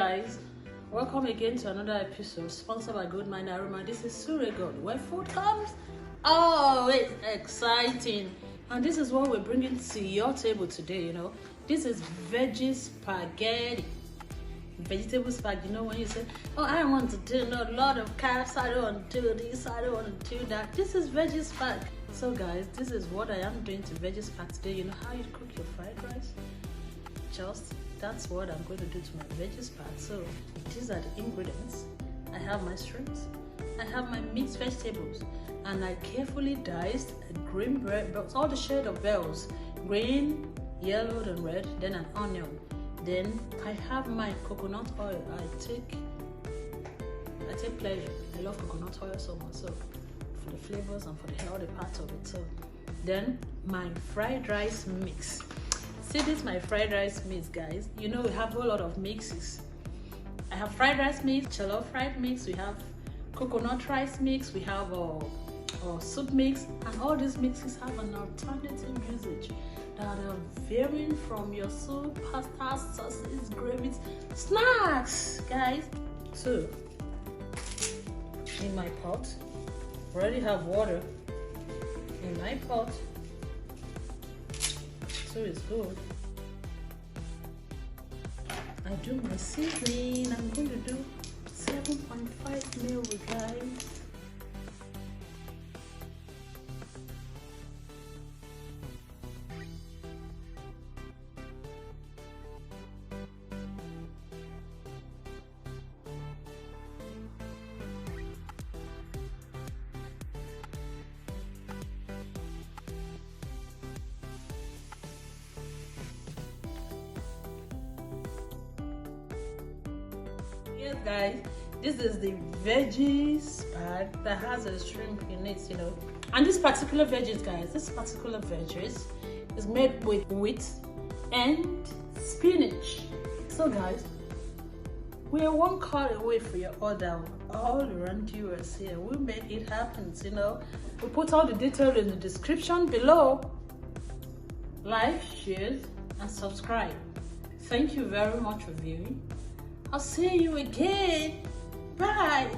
guys, welcome again to another episode sponsored by Goldmine Aroma. This is Surigod, where food comes always exciting, and this is what we're bringing to your table today. This is veggie spaghetti, vegetable spaghetti. When you say, oh, I want to do a lot of carbs, I don't want to do this, I don't want to do that, this is veggie spag. So guys, this is what I am doing to veggie spag today. You know how you cook your fried rice? That's what I'm going to do to my veggie spag. So these are the ingredients. I have my shrimps, I have my mixed vegetables, and I carefully diced green red bells, all the shade of bells, green, yellow, and red, then an onion. Then I have my coconut oil. I take pleasure. I love coconut oil so much, so for the flavors and for the healthy part of it. So then my fried rice mix. See, this is my fried rice mix, guys. We have a whole lot of mixes. I have fried rice mix, jollof fried mix, we have coconut rice mix, we have soup mix, and all these mixes have an alternative usage that are varying from your soup, pasta, sauces, gravies, snacks, guys. So in my pot, I already have water in my pot, so it's good. I do my seasoning. I'm going to do 7.5 ml, guys. Yes, guys, this is the veggie spag that has a shrimp in it, And this particular veggies, guys, is made with wheat and spinach. So, guys, we are one call away for your order all around US here. We made it happen, We put all the details in the description below. Like, share, and subscribe. Thank you very much for viewing. I'll see you again. Bye.